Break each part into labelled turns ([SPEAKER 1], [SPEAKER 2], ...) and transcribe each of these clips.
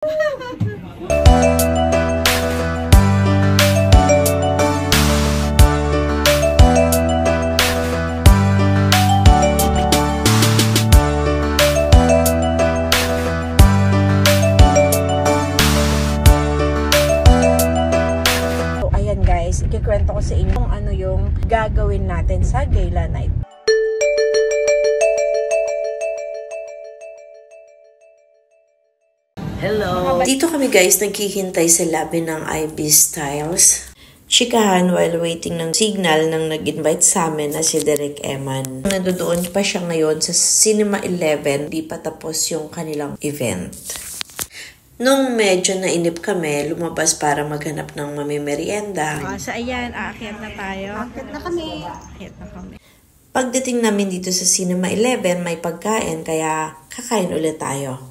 [SPEAKER 1] Ikikwento ko sa inyo kung ano yung gagawin natin sa gala night.
[SPEAKER 2] Hello! Dito kami guys naghihintay sa lobby ng IB Styles. Chikahan while waiting ng signal nang nag-invite sa amin na si Derek Eman. Nandoon pa siya ngayon sa Cinema 11, di pa tapos yung kanilang event. Nung medyo nainip kami, lumabas para maghanap ng mamimerienda.
[SPEAKER 1] So ayan, aakyat na tayo. Aakyat na kami.
[SPEAKER 2] Pagdating namin dito sa Cinema 11, may pagkain kaya kakain ulit tayo.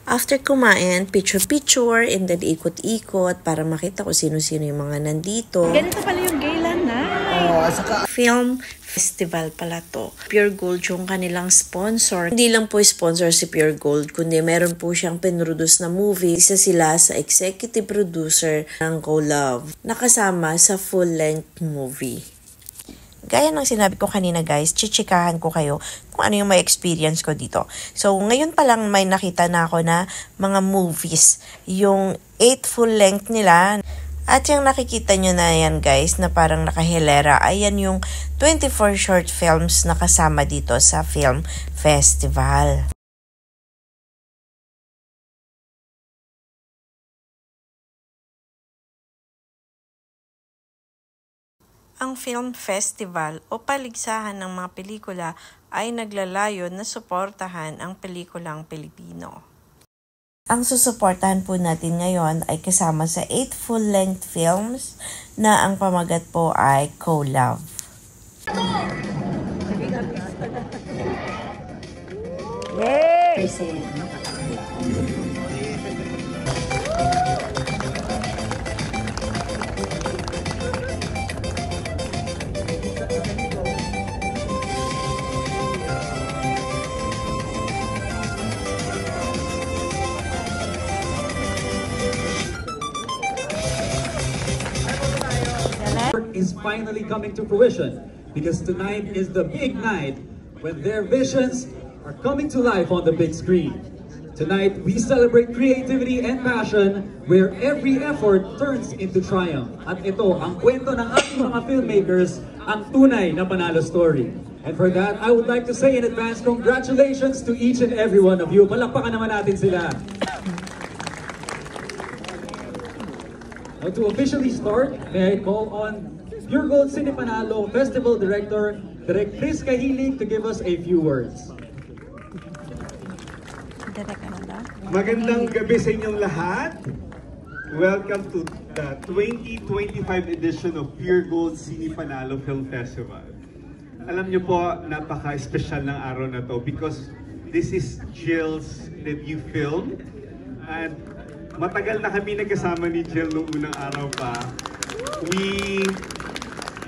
[SPEAKER 2] After kumain, picture-picture and then ikot-ikot para makita ko sino-sino yung mga nandito.
[SPEAKER 1] Ganito pala yung gala night.
[SPEAKER 2] Film festival pala to. Pure Gold yung kanilang sponsor. Hindi lang po sponsor si Pure Gold, kundi meron po siyang pinroduce na movie. Isa sila sa executive producer ng Co-Love, nakasama sa full-length movie. Gaya ng sinabi ko kanina guys, chichikahan ko kayo kung ano yung may experience ko dito. So, ngayon pa lang may nakita na ako na mga movies. Yung 8 full length nila. At yung nakikita nyo na yan guys, na parang nakahilera, ayan yung 24 short films na kasama dito sa film festival. Ang film festival o paligsahan ng mga pelikula ay naglalayon na suportahan ang pelikulang Pilipino. Ang susuportahan po natin ngayon ay kasama sa 8 full-length films na ang pamagat po ay Co-Love.
[SPEAKER 1] Yay!
[SPEAKER 3] Is finally coming to fruition because tonight is the big night when their visions are coming to life on the big screen. Tonight we celebrate creativity and passion where every effort turns into triumph. At ito ang kwento ng ating mga filmmakers, ang tunay na panalo story. And for that, I would like to say in advance congratulations to each and every one of you. Palakpakan naman natin sila. Now to officially start, may I call on Pure Gold Cine Panalo Festival Director, Direk Chris Kahilig, to give us a few words.
[SPEAKER 4] Magandang gabi sa inyong lahat. Welcome to the 2025 edition of Pure Gold Cine Panalo Film Festival. Alam niyo po, napaka-espesyal ng araw na to because this is Jill's debut film. And matagal na kami nagkasama ni Jill noong unang araw pa.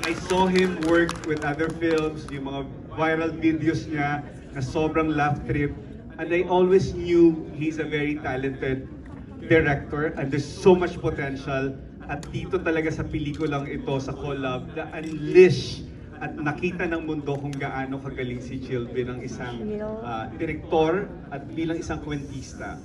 [SPEAKER 4] I saw him work with other films, yung mga viral videos niya na sobrang laugh trip. And I always knew he's a very talented director and there's so much potential. At dito talaga sa pelikulang ito, sa Co-Love, na-unleash at nakita ng mundo kung gaano kagaling si Jill bilang isang direktor at bilang isang kwentista.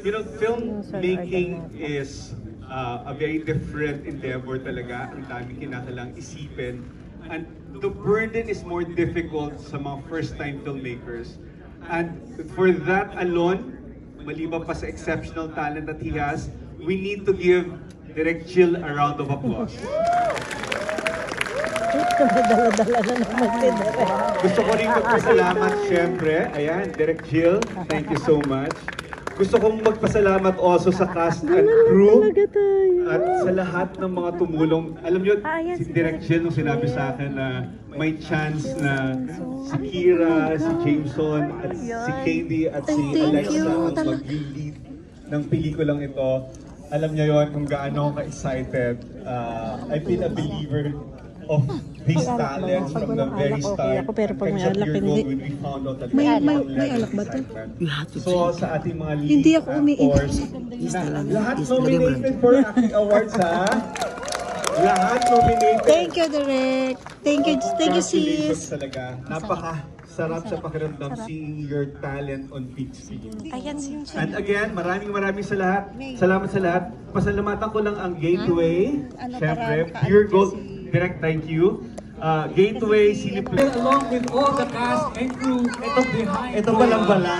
[SPEAKER 4] You know, filmmaking is a very different endeavor talaga. Ang daming kinakailangang isipin. And the burden is more difficult sa mga first-time filmmakers. And for that alone, maliban pa sa exceptional talent that he has, we need to give Direk Jill a round of applause. Gusto ko rin magpasalamat syempre. Ayan, Direk Jill, thank you so much. Gusto kong magpasalamat also sa cast and crew at sa lahat ng mga tumulong. Alam niyo, si Direk Jill nung sinabi sa akin na may chance na si Kira, si Jameson, at si Katie at si Alexa ang mag-lead ng pelikulang ito. Alam niyo yon kung gaano ako ka-excited. I've been a believer of this talent from the very start.
[SPEAKER 1] Pero pag may alak,
[SPEAKER 4] Pure
[SPEAKER 1] hindi.
[SPEAKER 4] Gold, when we found out that
[SPEAKER 1] May
[SPEAKER 4] may
[SPEAKER 1] alak ba to?
[SPEAKER 4] So sa ating mga lead
[SPEAKER 1] Hindi ako umiinom.
[SPEAKER 4] actors, lahat nominated for acting awards ha. Lahat nominated.
[SPEAKER 1] Thank you, Direk. Thank you,
[SPEAKER 4] Congratulations
[SPEAKER 1] sis.
[SPEAKER 4] talaga. Napaka-sarap sa pakiramdam seeing your talent on big screen.
[SPEAKER 1] Ayan si
[SPEAKER 4] And again, maraming sa lahat. Salamat sa lahat. Pasalamatan ko lang ang Gateway. Siyempre, Pure Gold. Direct, thank you. Gateway, Cineplex.
[SPEAKER 3] Along with all the cast and crew behind.
[SPEAKER 4] Ito palang bala.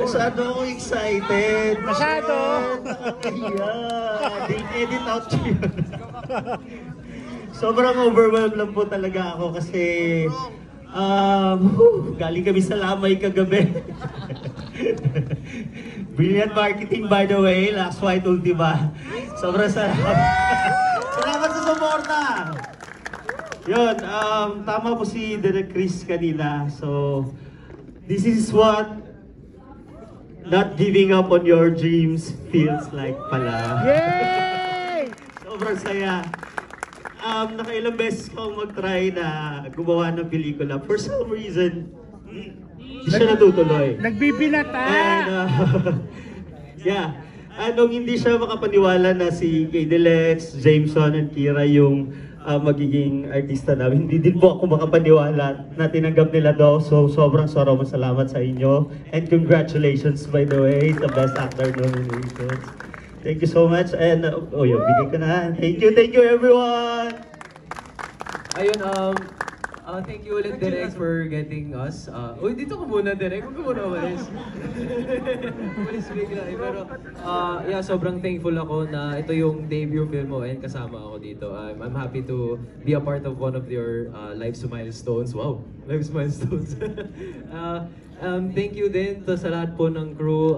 [SPEAKER 5] Masyado akong excited. Masyado? Nakakahiya. Edit out yun. Sobrang overwhelmed lang po talaga ako kasi galing kami sa Lamay kagabi. Brilliant marketing by the way, Last White Ultima. Sobrang salamat. Salamat sa suporta. Yun, tama po si Direk Chris kanina. So, this is what not giving up on your dreams feels like pala. Yay! Sobrang saya. Nakailang beses ko mag-try na gumawa ng pelikula. For some reason, hindi siya natutuloy.
[SPEAKER 6] Nagbibinata!
[SPEAKER 5] And, yeah. Nung hindi siya makapaniwala na si Kdelex, Jameson, and Kira yung magiging artista namin, hindi din po ako makapaniwala na tinanggap nila daw. So, sobrang salamat sa inyo. And congratulations, by the way, sa Best Actor nominations. Thank you so much. And, bigay ko na. Thank you everyone!
[SPEAKER 7] Ayun, thank you ulit Direk for getting us. Dito ka muna Direk, huwag ka muna umalis. Umalis bigla eh. Pero, yeah, sobrang thankful ako na ito yung debut film mo and kasama ako dito. I'm happy to be a part of one of your life's milestones. Wow, life's milestones. Thank you din sa lahat po ng crew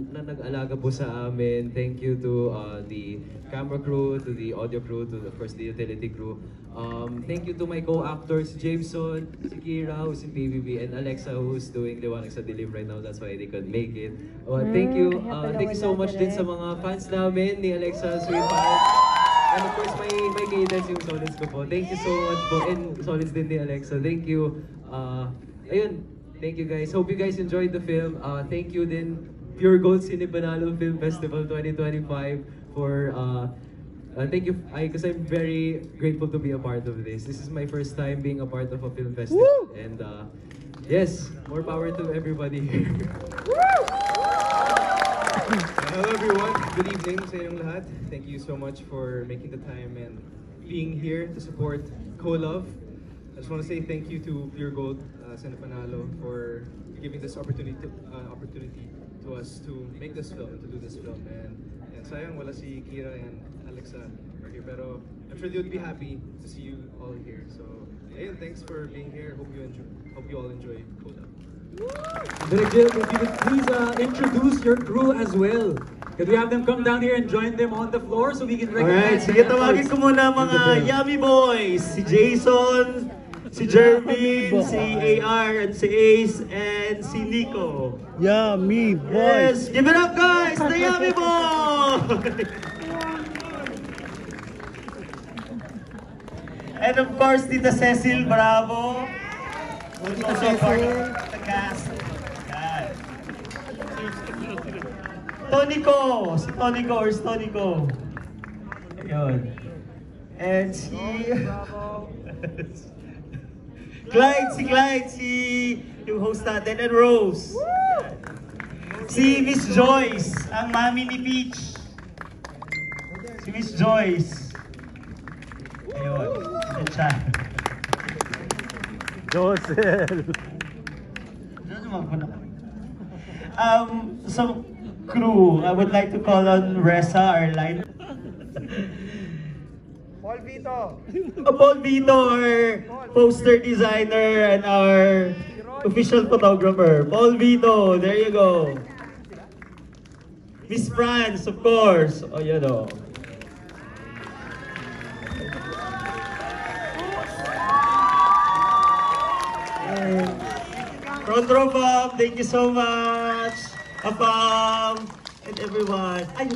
[SPEAKER 7] na nag-alaga po sa amin. Thank you to the camera crew, to the audio crew, to of course the utility crew. Thank you to my co-actors, Jameson, si Kira, who's in PBB, and Alexa, who's doing Liwanag sa Dilim right now. That's why they couldn't make it. Thank you so much din sa mga fans namin ni Alexa, Sweetheart. And of course, my cadence, yung solids ko po. Thank you so much po. And solids din ni Alexa. Thank you. Ayun. Thank you guys. Hope you guys enjoyed the film. Thank you din Pure Gold Cine Panalo Film Festival 2025 for thank you because I'm very grateful to be a part of this. This is my first time being a part of a film festival. Woo! And yes, more power to everybody here.
[SPEAKER 8] Hello everyone, good evening sa inyong lahat. Thank you so much for making the time and being here to support Co-Love. I just want to say thank you to Pure Gold Cine Panalo for giving this opportunity to us to make this film, to do this film. And sayang wala si Kira and Alexa are here, pero I'm sure they would be happy to see you all here. So, ayun, thanks for being here. Hope you all enjoy Co-Love.
[SPEAKER 3] Direk Jill, if you could please introduce your crew as well. Could we have them come down here and join them on the floor so we can recognize?
[SPEAKER 5] Alright, sige, tawagin ko muna mga Yummy Boys. Si Jason, si Jermaine, si AR, and si Ace, and si Nico.
[SPEAKER 6] Yummy boys!
[SPEAKER 5] Yes! Give it up guys! The Yummy Boys! And of course, Tita Cecil Bravo. Tita Cecil. The cast. Yan. Tonico! Si Tonico or Tonico. Ayun. And si... Clyde, yung host natin, and Rose. Si Miss Joyce, ang mami ni Peach. Si Miss Joyce. Ayun, yan siya.
[SPEAKER 6] Josel!
[SPEAKER 5] Some crew, I would like to call on Reza, our line. Paul Vito, our poster designer and our official photographer. Paul Vito, there you go. Miss France, of course. Oh, you know. Front row Fam, thank you so much. Apam, and everyone. Ayun,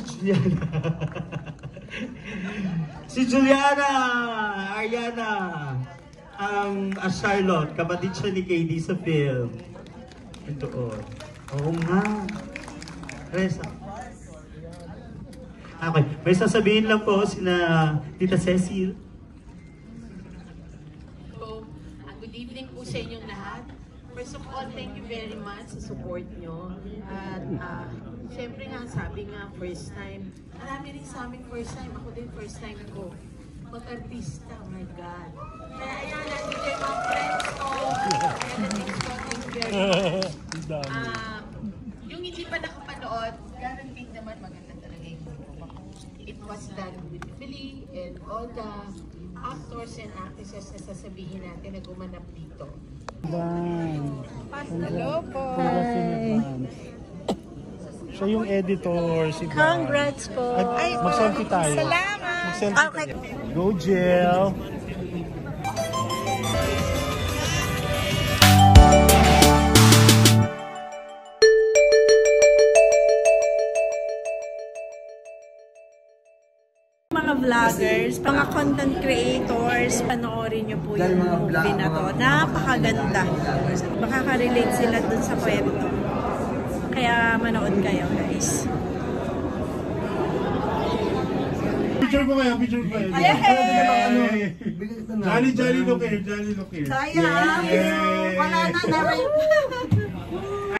[SPEAKER 5] Si Juliana Ariana, ang Charlotte, kapatid siya ni KD sa film. Ito, oo nga. Resa. Okay, may sasabihin lang po sina Tita Cecil.
[SPEAKER 9] So, good evening po sa inyong lahat. First of all, thank you very much sa support nyo. At syempre nga, sabi nga, first time. Marami rin sa amin first time. Ako din first time ko. Mag-artista, oh my God. Kaya ayan, nandito yung mga friends ko. Kaya thanks very much. Yung hindi pa nakapanood, guaranteed naman maganda talaga yung movie. It was done beautifully and all the actors and actresses na sasabihin natin na gumanap dito.
[SPEAKER 1] Hello po.
[SPEAKER 6] Siya yung editor, si Van.
[SPEAKER 1] Congrats po.
[SPEAKER 6] Ay, mag-selfie tayo.
[SPEAKER 1] Salamat.
[SPEAKER 6] Mag-selfie
[SPEAKER 1] Okay.
[SPEAKER 6] tayo. Go, Jill.
[SPEAKER 2] Mga vloggers, mga content creators, panoorin nyo po yung movie na to. Napakaganda. Makaka-relate sila dun sa kwento. Kaya manood kayo, guys.
[SPEAKER 6] Picture ko kayo, picture ko kayo. Yay! Jolly look here, jolly look here.
[SPEAKER 1] Sayang. Wala na na rin.